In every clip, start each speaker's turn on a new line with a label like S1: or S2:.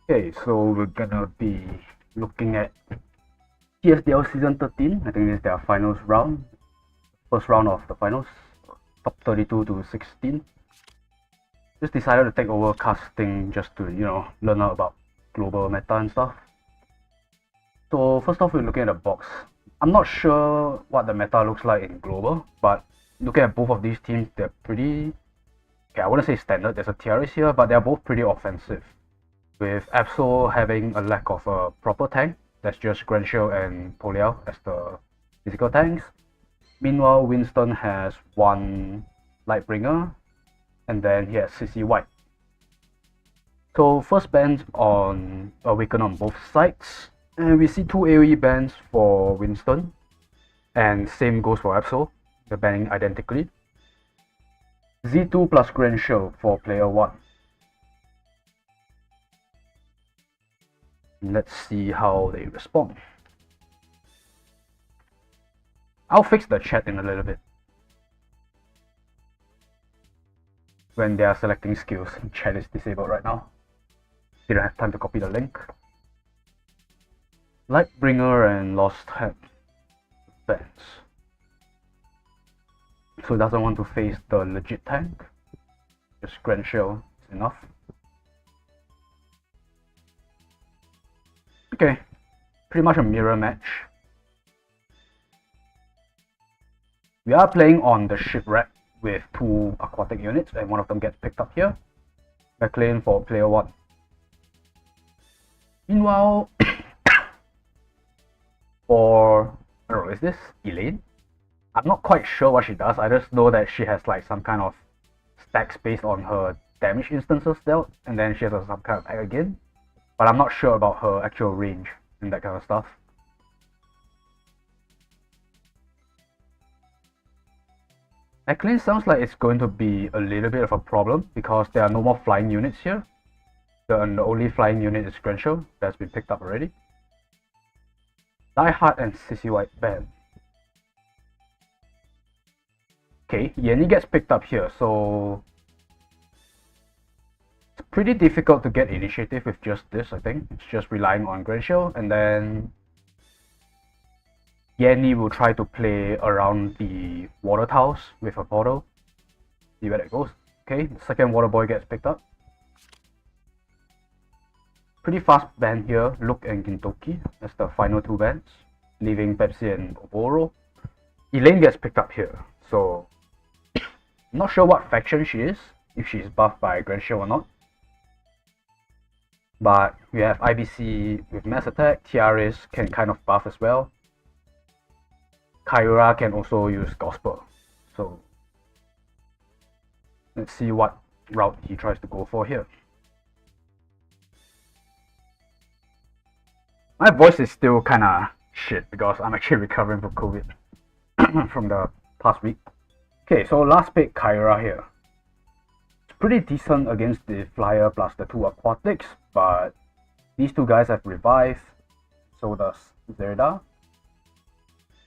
S1: Okay, so we're gonna be looking at TSdL Season 13. I think this is their finals round. First round of the finals. Top 32 to 16. Just decided to take over casting just to, learn out about global meta and stuff. So first off, we're looking at the box. I'm not sure what the meta looks like in global, but looking at both of these teams, they're pretty... Okay, I wouldn't say standard, there's a TRS here, but they're both pretty offensive. With Absoul having a lack of a proper tank, that's just Grenshell and Poliao as the physical tanks. Meanwhile, Winston has one Lightbringer, and then he has CC White. So first bans on Awaken on both sides, and we see two AoE bans for Winston, and same goes for Absoul, they're banning identically. Z2 plus Grenshell for player 1. Let's see how they respond. I'll fix the chat in a little bit. When they are selecting skills, chat is disabled right now. Didn't have time to copy the link. Lightbringer and Lost Head bans. So he doesn't want to face the legit tank. Just Grenshell is enough. Okay, pretty much a mirror match. We are playing on the shipwreck with two aquatic units, and one of them gets picked up here. Backlane for player 1. Meanwhile, for, I don't know, is this Elaine? I'm not quite sure what she does, I just know that she has like some kind of stacks based on her damage instances dealt, and then she has some kind of attack again. But I'm not sure about her actual range and that kind of stuff. Backlane sounds like it's going to be a little bit of a problem because there are no more flying units here. The only flying unit is Grenshell, that's been picked up already. Die Hard and CC White ban. Okay, Yenny gets picked up here, so it's pretty difficult to get initiative with just this, I think. It's just relying on Grenshell, and then Yenny will try to play around the water tiles with a portal. See where that goes. Okay, the second water boy gets picked up. Pretty fast ban here, Luke and Gintoki. That's the final two bans, leaving Pepsi and Oboro. Elaine gets picked up here, so I'm not sure what faction she is, if she's buffed by Grenshell or not. But we have IBC with Mass Attack, Tiaris can kind of buff as well. Kyra can also use Gospel. So let's see what route he tries to go for here. My voice is still kinda shit because I'm actually recovering from COVID from the past week. Okay, so last pick Kyra here. It's pretty decent against the Flyer plus the two Aquatics, but these two guys have revived, so does Zerda.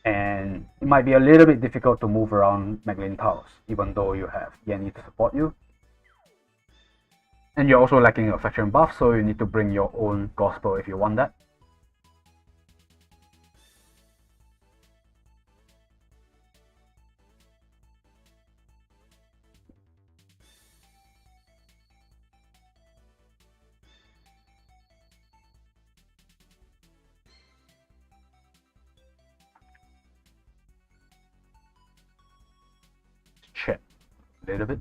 S1: And it might be a little bit difficult to move around Maglin Towers, even though you have Yenny to support you. And you're also lacking a faction buff, so you need to bring your own Gospel if you want that. Check a little bit.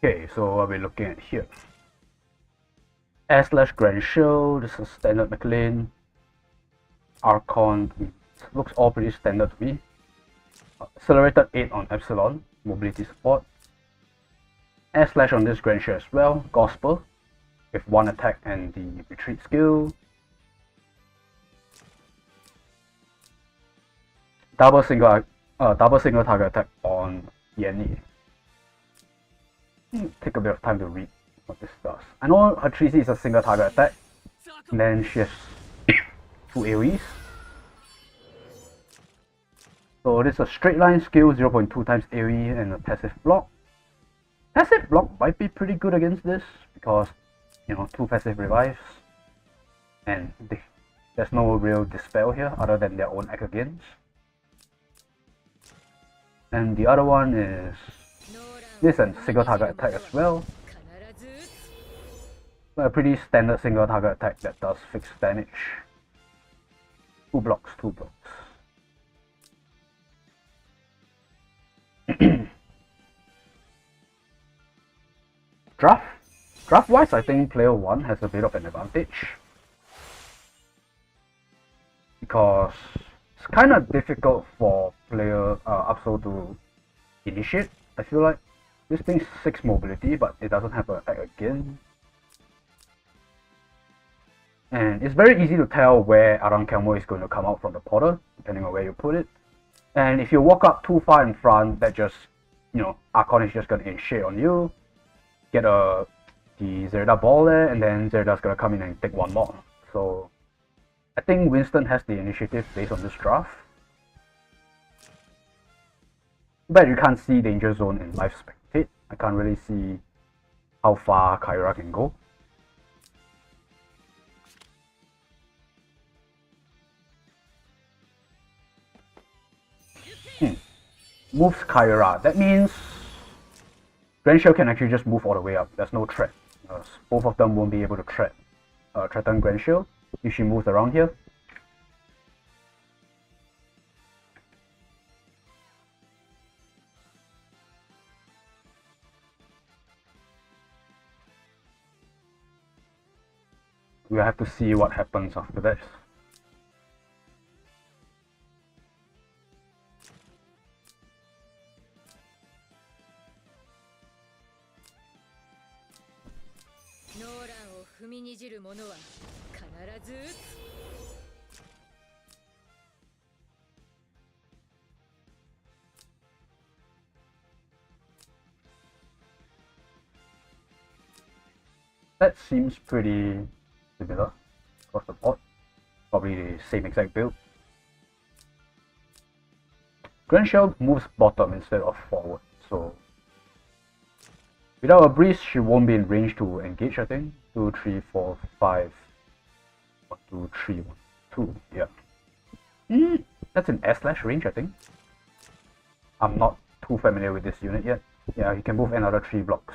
S1: Okay, so what we're looking at here. S/Grenshell, this is standard McLean. Archon, looks all pretty standard to me. Accelerated 8 on Epsilon, mobility support. S/ on this Grenshell as well, Gospel, with one attack and the retreat skill. double single target attack on Yenny. Take a bit of time to read what this does. I know her 3C is a single target attack, and then she has 2 AoEs. So it is a straight line skill, 0.2 times AoE, and a passive block. Passive block might be pretty good against this because, you know, 2 passive revives, and there's no real dispel here other than their own act against. And the other one is this and single target attack as well. A pretty standard single target attack that does fixed damage. 2 blocks. Draft wise, I think player 1 has a bit of an advantage because it's kind of difficult for player Absoul to initiate. I feel like this thing's 6 mobility, but it doesn't have an attack again. And it's very easy to tell where Arang Kelmo is going to come out from the portal, depending on where you put it. And if you walk up too far in front, that just, you know, Archon is just going to initiate on you, get the Zerida ball there, and then Zerida's going to come in and take 1 more. So I think Winston has the initiative based on this draft. But you can't see danger zone in live spectate. I can't really see how far Kyra can go. Moves Kyra. That means Grandshell can actually just move all the way up. There's no threat. Both of them won't be able to threaten Grandshell if she moves around here. We'll have to see what happens after that. That seems pretty similar across the board. Probably the same exact build. Grandshell moves bottom instead of forward, so without a breeze, she won't be in range to engage, I think. 2, 3, 4, 5. 1, 2, 3, 1, 2. Yeah. That's an S- range, I think. I'm not too familiar with this unit yet. Yeah, he can move another 3 blocks.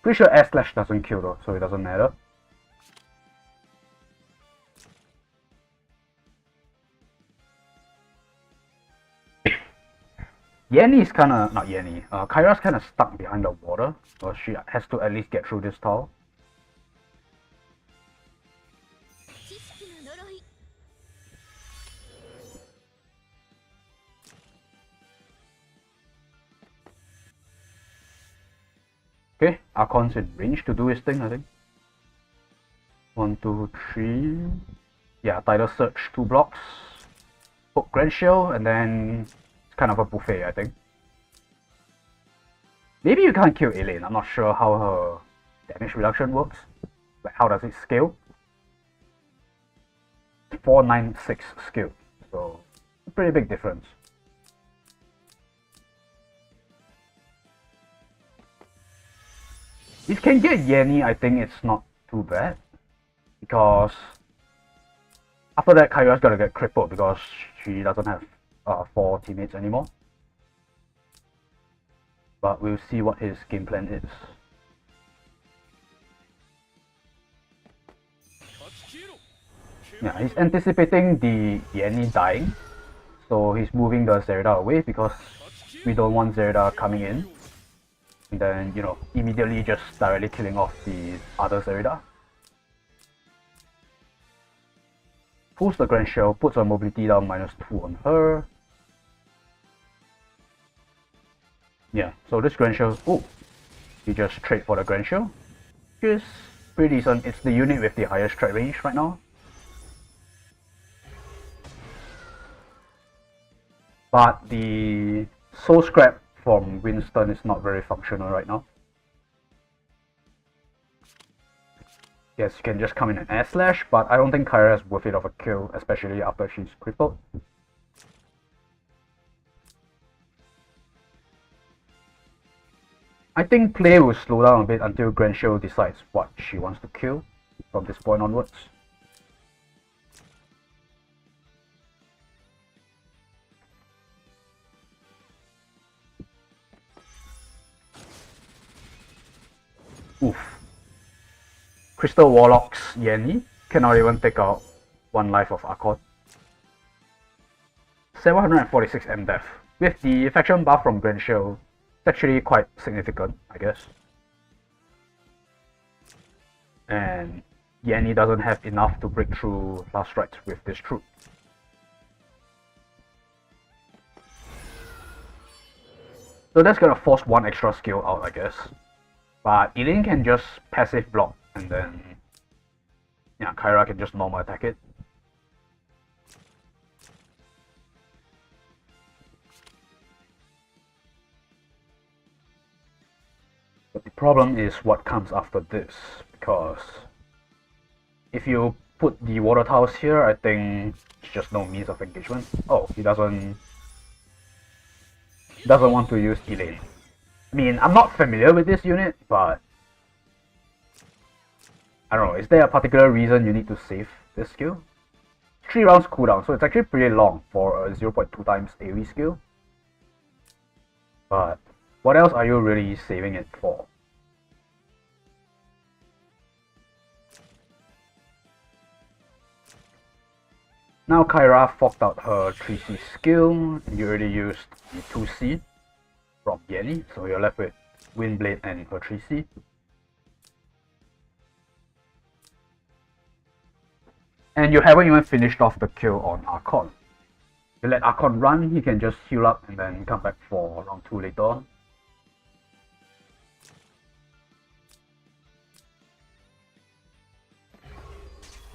S1: Pretty sure S- doesn't kill though, so it doesn't matter. Yenny is kinda, not Yenny, Kyra's kinda stuck behind the water, so she has to at least get through this tile. Okay, Archon's in range to do his thing, I think. 1, 2, 3. Yeah, Tidal Surge, 2 blocks. Poke Grandshell, and then it's kind of a buffet, I think. Maybe you can't kill Elaine. I'm not sure how her damage reduction works. Like, how does it scale? 496 skill, so a pretty big difference. If you can get Yenny, I think it's not too bad, because after that Kyra's gotta get crippled because she doesn't have 4 teammates anymore. But we'll see what his game plan is. Yeah, he's anticipating the Yenny dying, so he's moving the Zerida away because we don't want Zerida coming in and then, you know, immediately just directly killing off the other Zerida. Pulls the Grandshell, puts her mobility down -2 on her. Yeah, so this Grandshell, oh, you just trade for the Grand Show, which is pretty decent. It's the unit with the highest strike range right now. But the Soul Scrap from Winston is not very functional right now. Yes, you can just come in and air slash, but I don't think Kyra is worth it of a kill, especially after she's crippled. I think play will slow down a bit until Granshell decides what she wants to kill from this point onwards. Oof. Crystal Warlock's Yenny cannot even take out 1 life of Archon. 746 MDef. With the faction buff from Granshell, it's actually quite significant, I guess. And Yenny doesn't have enough to break through last rites with this troop. So that's gonna force 1 extra skill out, I guess. But Elaine can just passive block, and then yeah, Kyra can just normal attack it. But the problem is what comes after this, because if you put the water towers here, I think it's just no means of engagement. Oh, he doesn't want to use Elaine. I mean, I'm not familiar with this unit, but I don't know, is there a particular reason you need to save this skill? 3 rounds cooldown, so it's actually pretty long for a 0.2 times AoE skill. But what else are you really saving it for? Now Kyra forked out her 3C skill, you already used the 2C from Yenny, so you're left with Windblade and her 3C. And you haven't even finished off the kill on Archon. You let Archon run, he can just heal up and then come back for round 2 later on.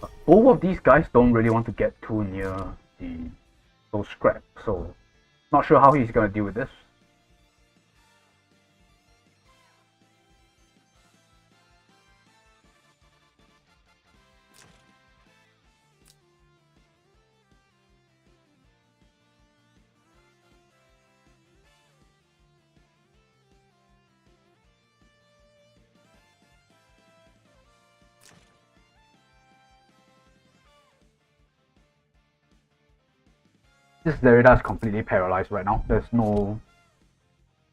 S1: But both of these guys don't really want to get too near those scrap, so not sure how he's gonna deal with this. This Derrida is completely paralyzed right now. There's no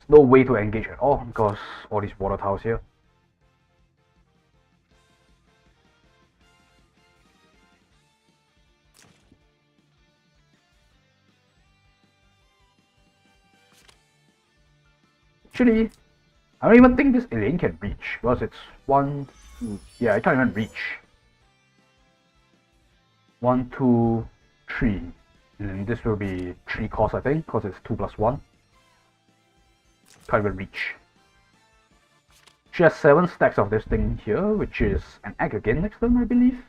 S1: way to engage at all because all these water towers here. Actually, I don't even think this Elaine can reach because it's 1, 2, yeah, I can't even reach. 1, 2, 3. And this will be 3 cost, I think, because it's 2 plus 1. Can't even reach. She has 7 stacks of this thing here, which is an egg again next turn, I believe.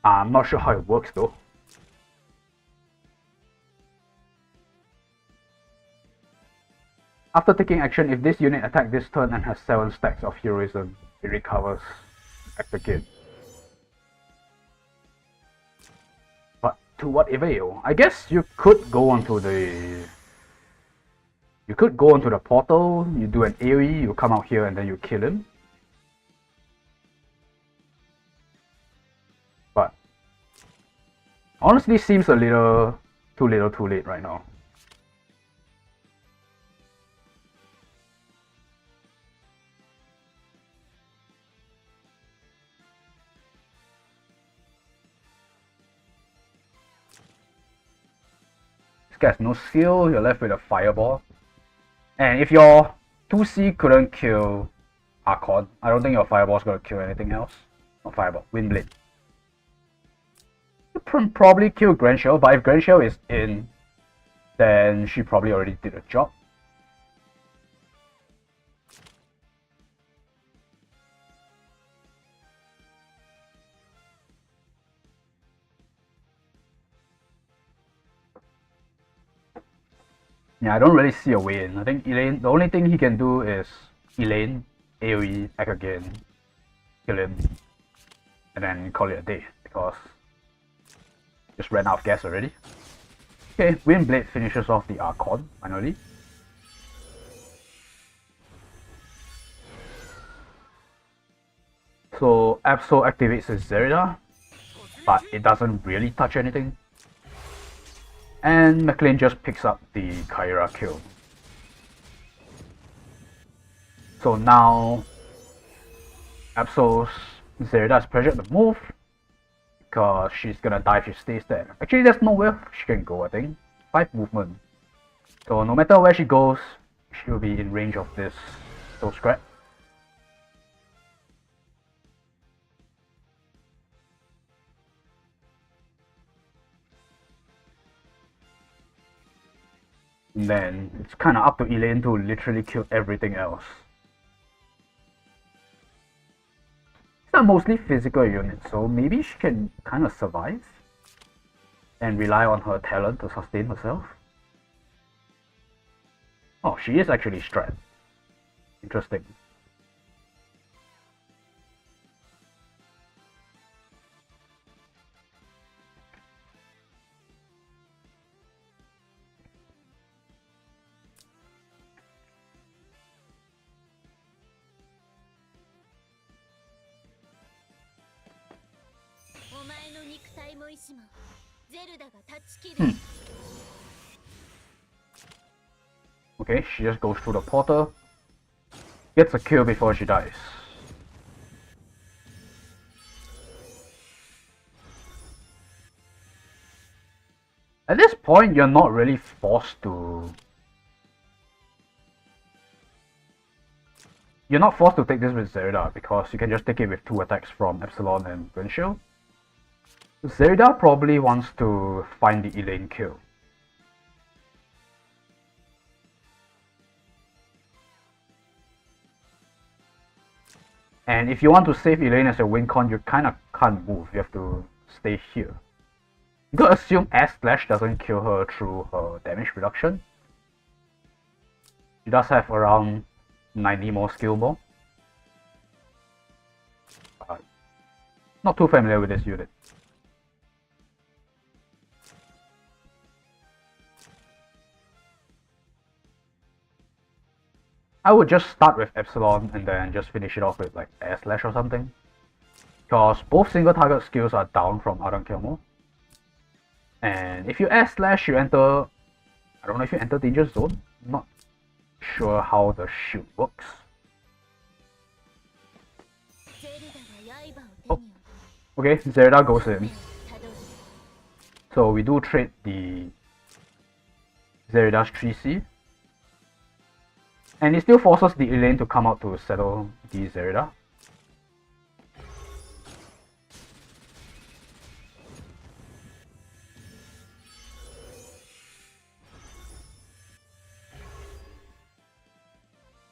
S1: I'm not sure how it works though. After taking action, if this unit attacks this turn and has 7 stacks of heroism, it recovers act again. To what avail? I guess you could go onto the portal, you do an AoE, you come out here and then you kill him. But honestly seems a little too late right now. Gets no skill, you're left with a fireball. And if your 2C couldn't kill Archon, I don't think your fireball's gonna kill anything else. Not fireball, Windblade. You can probably kill Granshell, but if Granshell is in, then she probably already did a job. Yeah, I don't really see a way in. I think Elaine, the only thing he can do is Elaine, AoE, act again, kill him, and then call it a day because just ran out of gas already. Okay, Windblade finishes off the Archon finally. So Absoul activates his Zerida, but it doesn't really touch anything. And McLean just picks up the Kyra kill. So now Absoul's Zerida is pressured to move because she's gonna die if she stays there. Actually, there's nowhere she can go, I think. 5 movement. So no matter where she goes, she'll be in range of this Soul Scrap. And then it's kind of up to Elaine to literally kill everything else. It's not mostly physical unit, so maybe she can kind of survive and rely on her talent to sustain herself. Oh, she is actually Strat. Interesting. Okay, she just goes through the portal, gets a kill before she dies. At this point, you're not really forced to... You're not forced to take this with Zerida because you can just take it with 2 attacks from Epsilon and Windshield. Zerida probably wants to find the Elaine kill. And if you want to save Elaine as a win con, you kind of can't move. You have to stay here. You gotta assume S-Slash doesn't kill her through her damage reduction. She does have around 90 more skill more. Not too familiar with this unit. I would just start with Epsilon and then just finish it off with like Air Slash or something. Because both single target skills are down from Ardent Kilmo. And if you Air Slash, you enter... I don't know if you enter danger zone. I'm not sure how the shield works. Oh, okay, Zerida goes in. So we do trade the Zerida's 3C. And it still forces the Elaine to come out to settle the Zerida.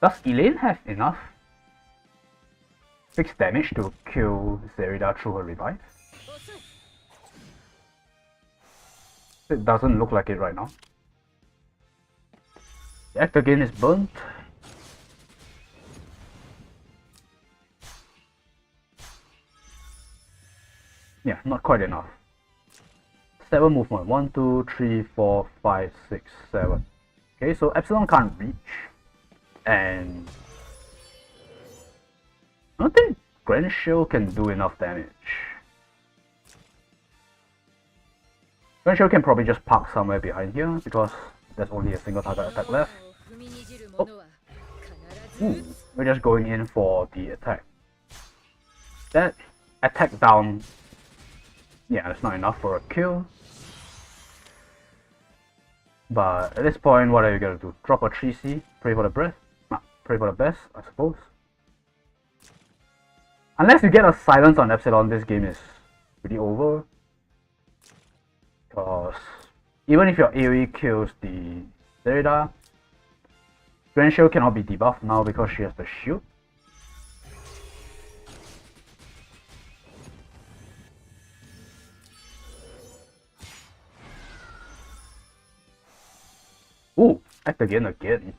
S1: Does Elaine have enough fixed damage to kill Zerida through her revive? It doesn't look like it right now. The act again is burnt. Yeah, not quite enough. 7 movement. 1, 2, 3, 4, 5, 6, 7. Okay, so Epsilon can't reach. And I don't think Grand Shield can do enough damage. Grand Shield can probably just park somewhere behind here because there's only a single target attack left. Oh. Ooh, we're just going in for the attack. That attack down, yeah, that's not enough for a kill. But at this point, what are you gonna do? Drop a 3C, pray for the breath? Nah, pray for the best, I suppose. Unless you get a silence on Epsilon, this game is pretty over. Because even if your AoE kills the Zerida, Grand Shield cannot be debuffed now because she has the shield. Ooh, Act again.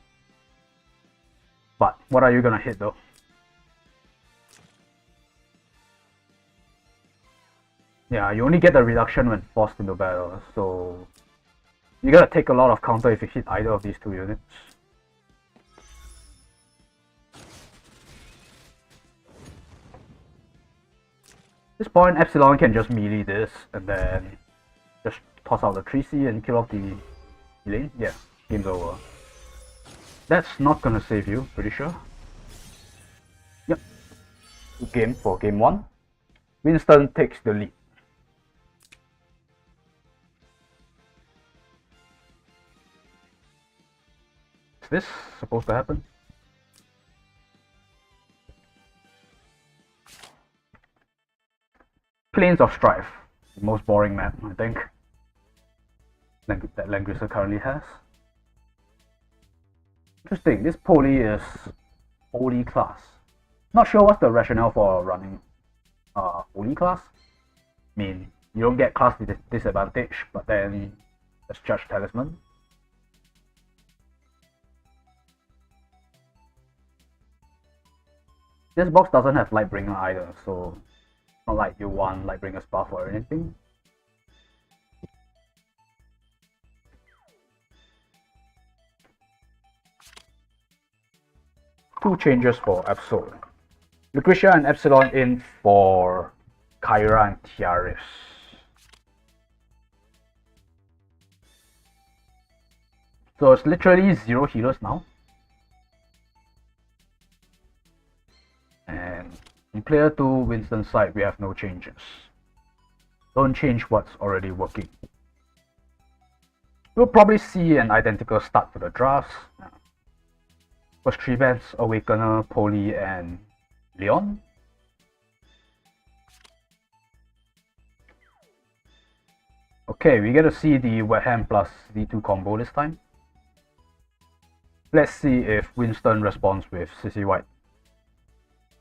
S1: But what are you gonna hit though? Yeah, you only get the reduction when forced into battle, so you gotta take a lot of counter if you hit either of these two units. At this point, Epsilon can just melee this and then just toss out the 3C and kill off the lane. Yeah, game's over. That's not gonna save you, pretty sure. Yep. Game for game 1. Winston takes the lead. Is this supposed to happen? Plains of Strife. The most boring map, I think, that Langrisser currently has. Interesting, this poly is holy class. Not sure what's the rationale for running holy class. I mean, you don't get class disadvantage, but then let's judge Talisman. This box doesn't have Lightbringer either, so it's not like you want Lightbringer's buff or anything. Two changes for Absoul. Lucretia and Epsilon in for Kyra and Tiaris. So it's literally 0 healers now. And in player 2 Winston's side, we have no changes. Don't change what's already working. We'll probably see an identical start to the drafts. First 3 bans, Awakener, Poly, and Leon. Okay, we get to see the Wet Hand plus D2 combo this time. Let's see if Winston responds with CC White.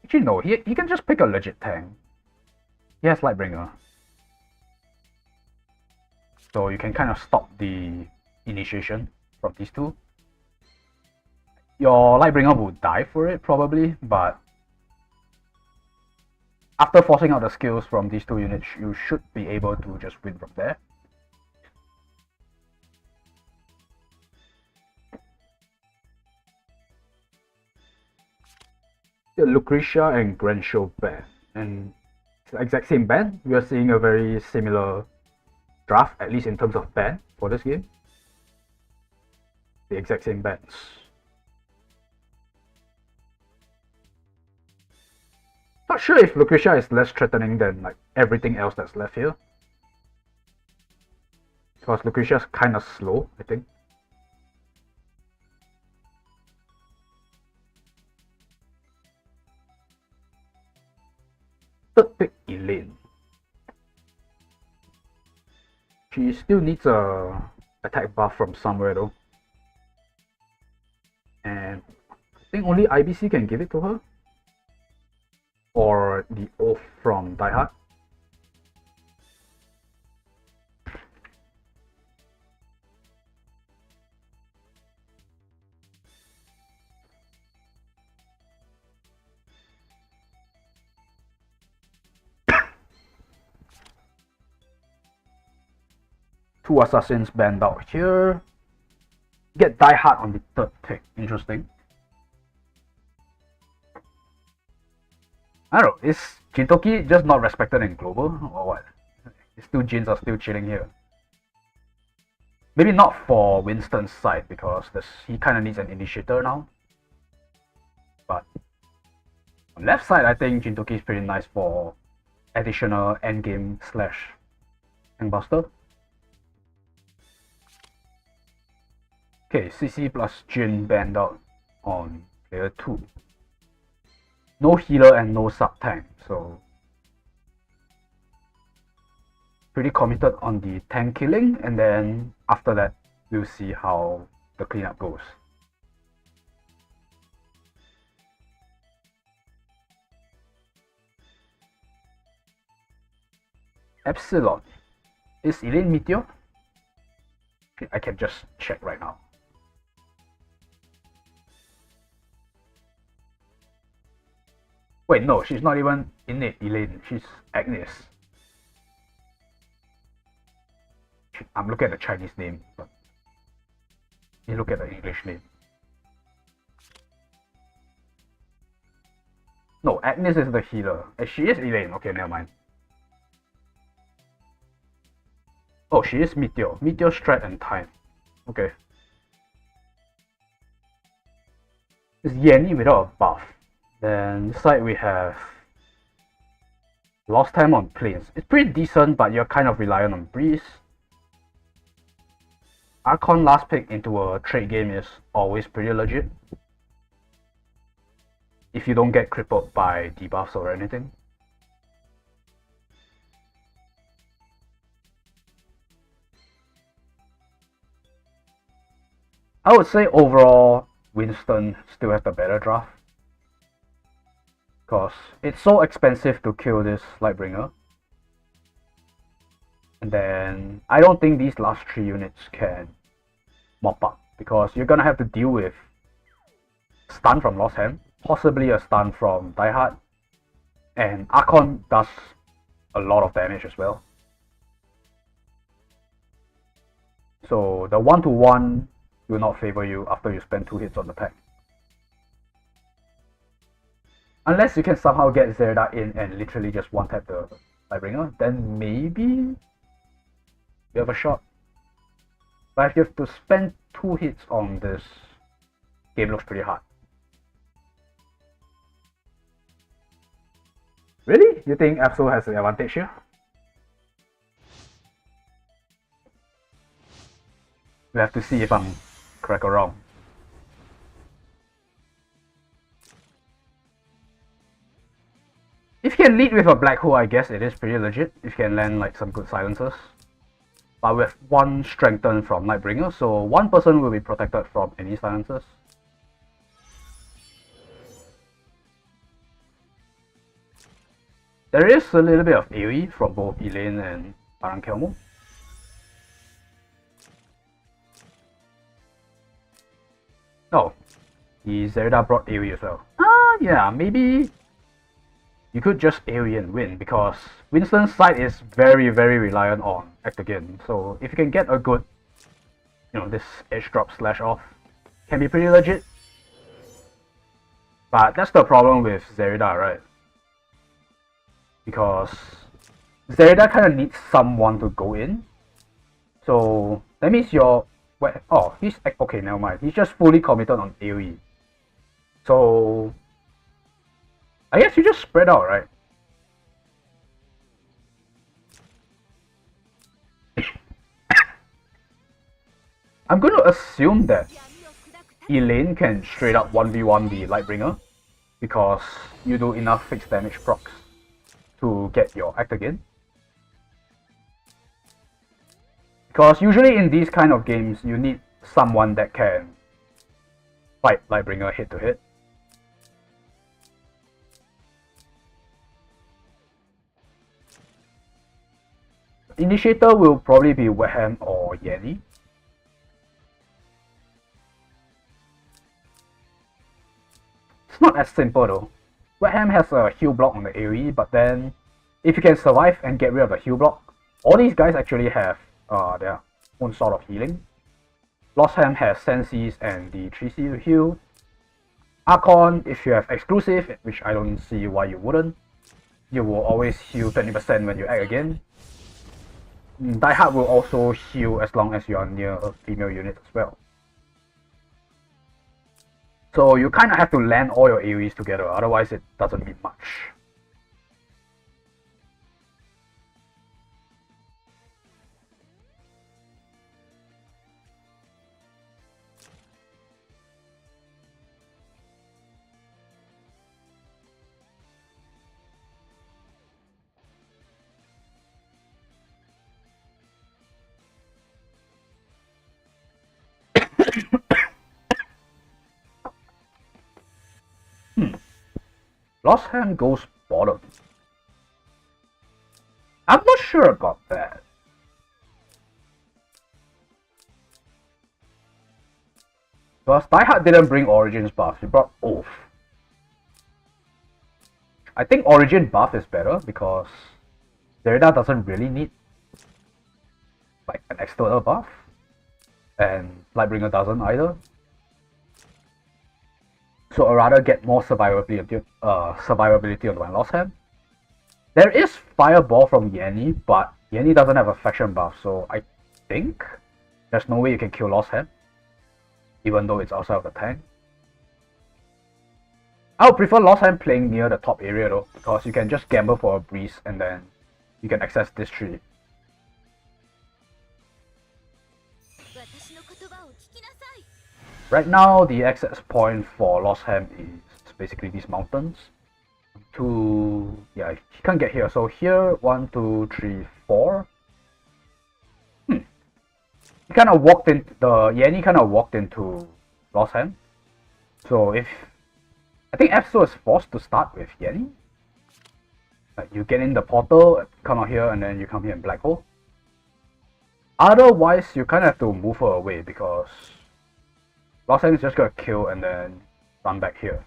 S1: Actually no, he can just pick a legit tank. He has Lightbringer. So you can kind of stop the initiation from these two. Your Lightbringer will die for it probably, but after forcing out the skills from these two units, you should be able to just win from there. The Lucretia and Grenshaw ban, and it's the exact same ban. We are seeing a very similar draft, at least in terms of ban for this game. The exact same bans. Not sure if Lucretia is less threatening than like everything else that's left here. Because Lucretia's kind of slow, I think. Third pick, Elaine. She still needs a attack buff from somewhere though. And I think only IBC can give it to her. Or the Oath from Die Hard. Two assassins banned out here. Get Die Hard on the third pick. Interesting. I don't know, is Jintoki just not respected in global or what? Still Jins are still chilling here. Maybe not for Winston's side because he kind of needs an initiator now. But on left side, I think Jintoki is pretty nice for additional endgame / Angbuster. Okay, CC plus Jin banned out on player 2. No healer and no sub tank, so pretty committed on the tank killing, and then after that we'll see how the cleanup goes. Epsilon. Is Elaine Meteor? Okay, I can just check right now. Wait, no, she's not even innate Elaine. She's Agnes. I'm looking at the Chinese name, but you look at the English name. No, Agnes is the healer. She is Elaine. Okay, never mind. Oh, she is Meteor. Meteor, Strat, and Time. Okay. It's Yanni without a buff. Then this side we have Lost Time on Plains. It's pretty decent, but you're kind of reliant on Breeze. Archon last pick into a trade game is always pretty legit. If you don't get crippled by debuffs or anything. I would say overall, Winston still has the better draft. Because it's so expensive to kill this Lightbringer. And then I don't think these last 3 units can mop up. Because you're gonna have to deal with stun from Lost Hand, possibly a stun from Die Hard. And Archon does a lot of damage as well. So the 1-to-1 will not favor you after you spend 2 hits on the pack. Unless you can somehow get Zerda in and literally just one-tap the Lightbringer, then maybe you have a shot. But if you have to spend 2 hits on this, game looks pretty hard. Really? You think Absoul has the advantage here? We have to see if I'm correct or wrong. If you can lead with a Black Hole, I guess it is pretty legit. If you can land like some good silencers. But with 1 strengthened from Lightbringer, so 1 person will be protected from any silencers. There is a little bit of AoE from both Elaine and Barankelmo. Oh, the Zerda brought AoE as well. Yeah, maybe you could just AoE and win, because Winston's side is very, very reliant on Act Again. So if you can get a good, this edge drop slash off, can be pretty legit. But that's the problem with Zerda, right? Because Zerda kind of needs someone to go in. So that means you're... Oh, he's... Okay, never mind. He's just fully committed on AoE. So I guess you just spread out, right? I'm going to assume that Elaine can straight up 1v1 the Lightbringer, because you do enough fixed damage procs to get your Act Again. Because usually in these kind of games, you need someone that can fight Lightbringer hit to hit. Initiator will probably be Wetham or Yanni. It's not as simple though. Wetham has a heal block on the AoE, but then if you can survive and get rid of the heal block, all these guys actually have their own sort of healing. Lost Hand has Senses and the 3C to heal. Archon, if you have exclusive, which I don't see why you wouldn't, you will always heal 20% when you Act Again. Die Hard will also heal as long as you are near a female unit as well. So you kind of have to land all your AoEs together, otherwise it doesn't mean much. Lost Hand goes bottom. I'm not sure about that. Because Die Hard didn't bring Origins buff, he brought Oath. I think Origin buff is better because Zerida doesn't really need like an external buff, and Lightbringer doesn't either. So I'd rather get more survivability on my Lost Hand. There is Fireball from Yanni, but Yanni doesn't have a faction buff, so I think there's no way you can kill Lost Hand, even though it's outside of the tank. I would prefer Lost Hand playing near the top area though, because you can just gamble for a breeze and then you can access this tree. Right now, the access point for Lost Hand is basically these mountains. Yeah, he can't get here. So here, 1, 2, 3, 4. He kind of walked in. Yanni kind of walked into Lost Hand. So I think Absoul is forced to start with Yanni. Like you get in the portal, come out here, and then you come here in Black Hole. Otherwise, you kind of have to move her away because Lost Hand is just gonna kill and then run back here.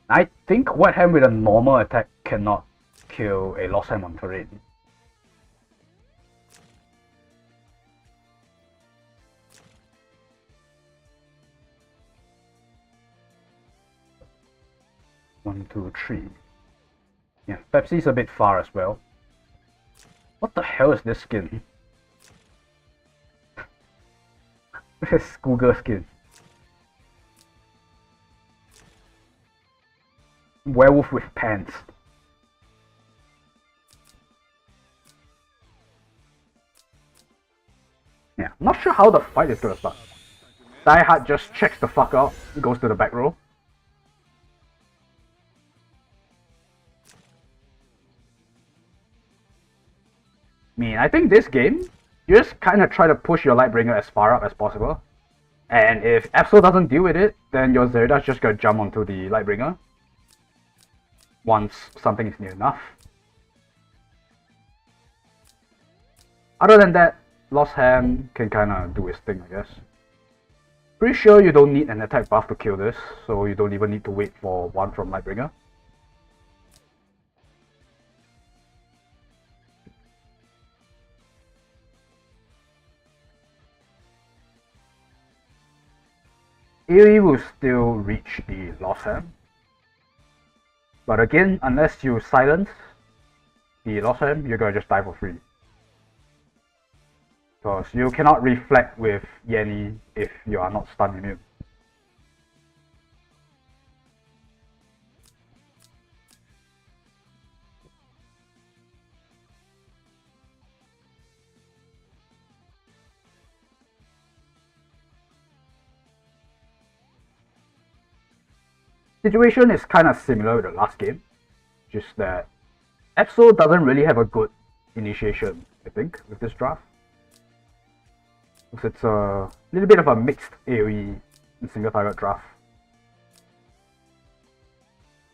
S1: I think Wet Hand with a normal attack cannot kill a Lost Hand on terrain. One, two, three. Yeah, Pepsi's a bit far as well. What the hell is this skin? This is Cougar skin. Werewolf with pants. Yeah, not sure how the fight is gonna start. Die Hard just checks the fuck out, goes to the back row. I think this game, you just kind of try to push your Lightbringer as far up as possible. And if Absoul doesn't deal with it, then your Zerida's just gonna jump onto the Lightbringer once something is near enough. Other than that, Lost Hand can kind of do his thing, I guess. Pretty sure you don't need an attack buff to kill this, so you don't even need to wait for one from Lightbringer. AoE will still reach the Lost Hand. But again, unless you silence the Lost Hand, you're gonna just die for free. Because you cannot reflect with Yanni if you are not stun immune. Situation is kind of similar with the last game, just that Absoul doesn't really have a good initiation, I think, with this draft. Because it's a little bit of a mixed AoE in single target draft.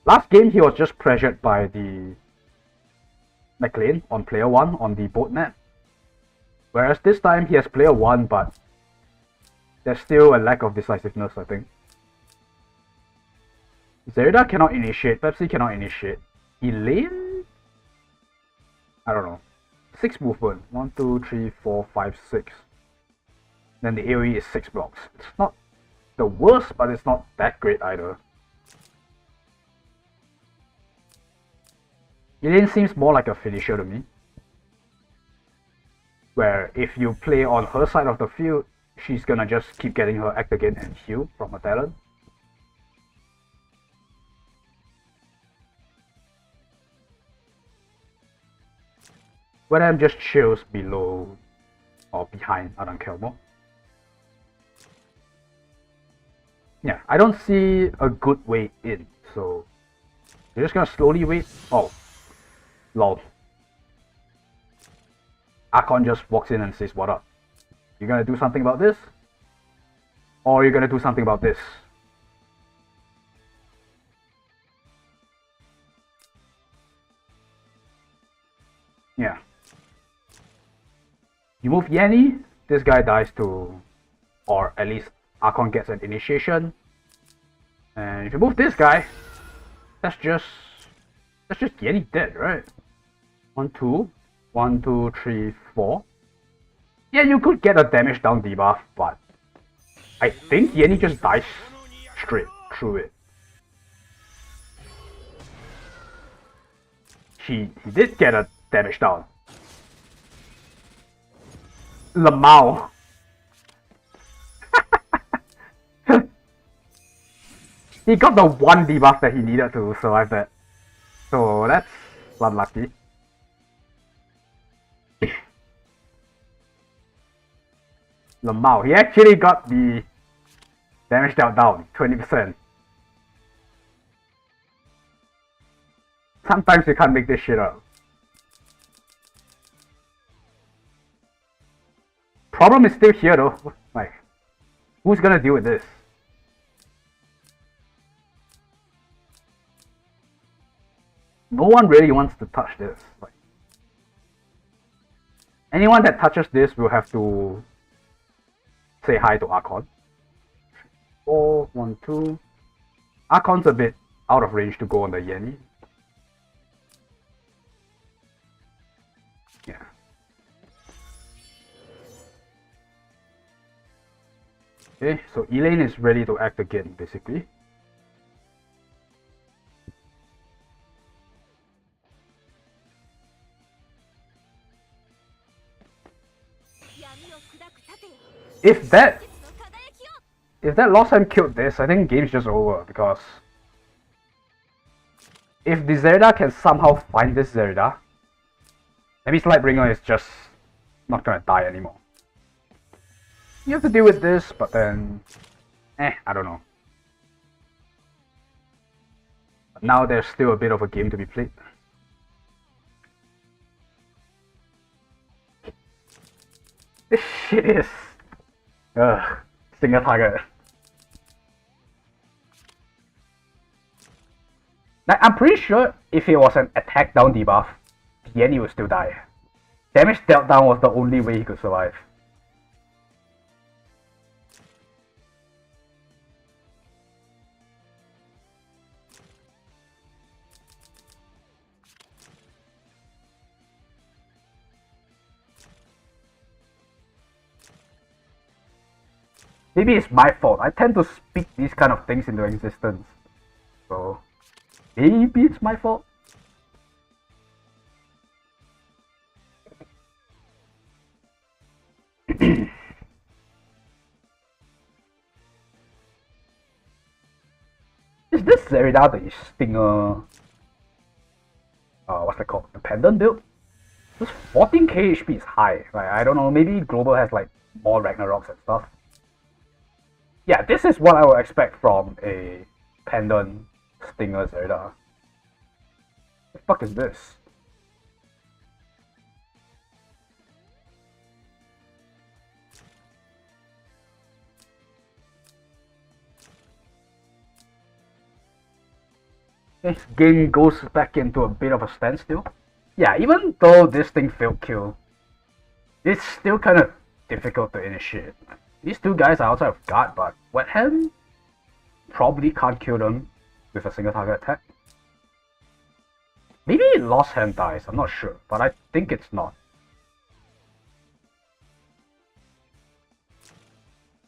S1: Last game he was just pressured by the McLean on player 1 on the boat map. Whereas this time he has player 1, but there's still a lack of decisiveness, I think. Zerida cannot initiate, Pepsi cannot initiate. Elaine? I don't know. 6 movement. 1, 2, 3, 4, 5, 6. Then the AoE is 6 blocks. It's not the worst, but it's not that great either. Elaine seems more like a finisher to me. Where if you play on her side of the field, she's gonna just keep getting her act again and heal from her talent. When I'm just chills below or behind Adam Kelmo. Yeah, I don't see a good way in, so you're just gonna slowly wait. Oh, lol. Archon just walks in and says, "What up? You're gonna do something about this? Or you're gonna do something about this?" Yeah. You move Yanni, this guy dies to, or at least Archon gets an initiation. And if you move this guy, That's just Yeti dead, right? 1, 2, 1, 2, 3, 4. Yeah, you could get a damage down debuff, but I think Yeti just dies straight through it. He did get a damage down. Lamau. He got the one debuff that he needed to survive that. So that's unlucky. Lamau, he actually got the damage dealt down, 20%. Sometimes you can't make this shit up. Problem is still here though. Like, who's gonna deal with this? No one really wants to touch this. Like, anyone that touches this will have to say hi to Archon. 4, 1, 2. Archon's a bit out of range to go on the Yeti. Yeah. Okay, so Elaine is ready to act again, basically. If that Lost Hand killed this, I think game's just over, because if the Zerida can somehow find this Zerida, maybe Lightbringer is just not gonna die anymore. You have to deal with this, but then I don't know. But now there's still a bit of a game to be played. This shit is single target. Like, I'm pretty sure if it was an attack down debuff, Yeti would still die. Damage dealt down was the only way he could survive. Maybe it's my fault. I tend to speak these kind of things into existence. So maybe it's my fault. Is this Zerida the Stinger? What's that called? The Pendant build? This 14k HP is high. Like, I don't know, maybe Global has like more Ragnaroks and stuff. Yeah, this is what I would expect from a Pendant Stinger Zerida. What the fuck is this? This game goes back into a bit of a standstill. Yeah, even though this thing failed kill, it's still kind of difficult to initiate. These two guys are outside of guard, but Wet Hand probably can't kill them with a single target attack. Maybe Lost Hand dies, I'm not sure, but I think it's not.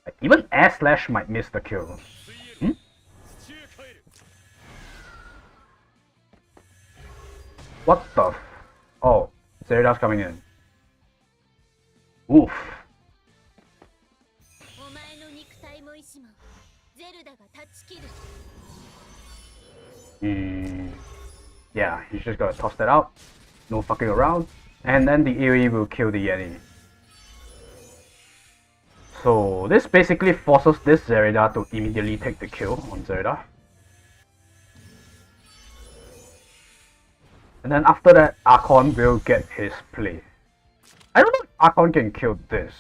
S1: Like, even Air Slash might miss the kill. What the f... Oh, Zerida's coming in. Oof. Yeah, he's just gonna toss that out. No fucking around. And then the AoE will kill the Yeti. So this basically forces this Zerida to immediately take the kill on Zerida. And then after that, Archon will get his play. I don't know if Archon can kill this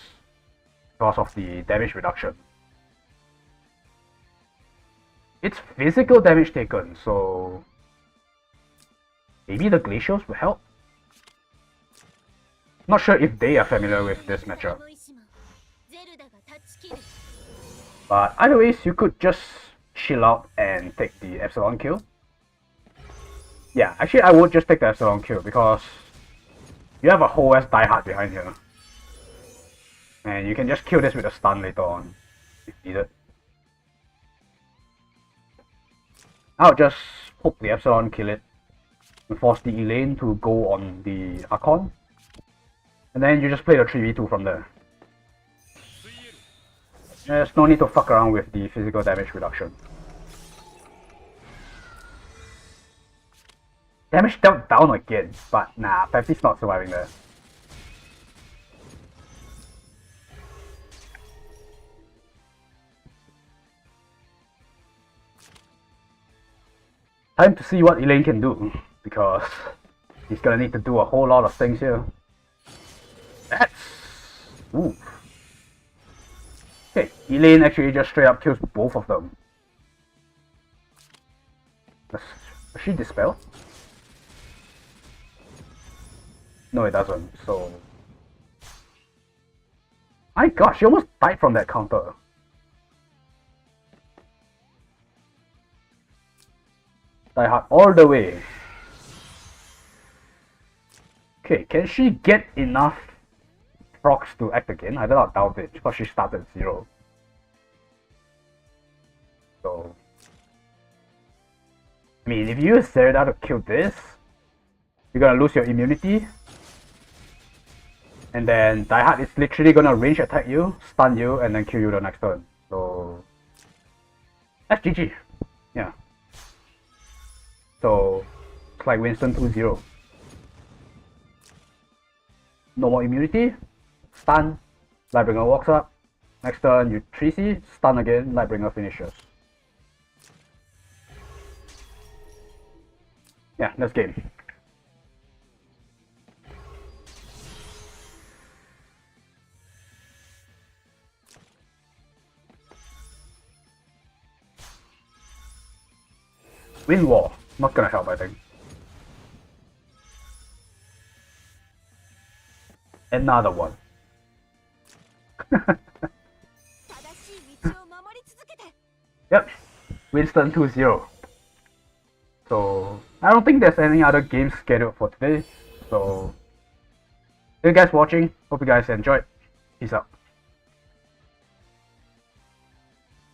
S1: because of the damage reduction. It's physical damage taken, so maybe the Glacials will help? Not sure if they are familiar with this matchup. But either ways, you could just chill out and take the Epsilon kill. Yeah, actually I would just take the Epsilon kill because you have a whole ass Die Hard behind here. And you can just kill this with a stun later on, if needed. I'll just hope the Epsilon kill it and force the Elaine to go on the Archon. And then you just play the 3v2 from there. There's no need to fuck around with the physical damage reduction. Damage dealt down again, but nah, Pepsi's not surviving there. Time to see what Elaine can do, because he's gonna need to do a whole lot of things here. That's... ooh. Okay, Elaine actually just straight up kills both of them. Does she dispel? No, it doesn't, so... my gosh, she almost died from that counter. Die Hard all the way. Okay, can she get enough procs to act again? I do not doubt it, because she started at 0. So... I mean, if you use Serida to kill this, you're gonna lose your immunity. And then Die Hard is literally gonna range attack you, stun you, and then kill you the next turn. So... that's GG. Yeah. So, it's like Winston 2-0. No more immunity, stun, Lightbringer walks up, next turn you 3C, stun again, Lightbringer finishes. Yeah, that's game. Wind Wall, not gonna help I think. Another one. Yep, Winston 2-0. So, I don't think there's any other games scheduled for today. So, thank you guys for watching. Hope you guys enjoyed. Peace out.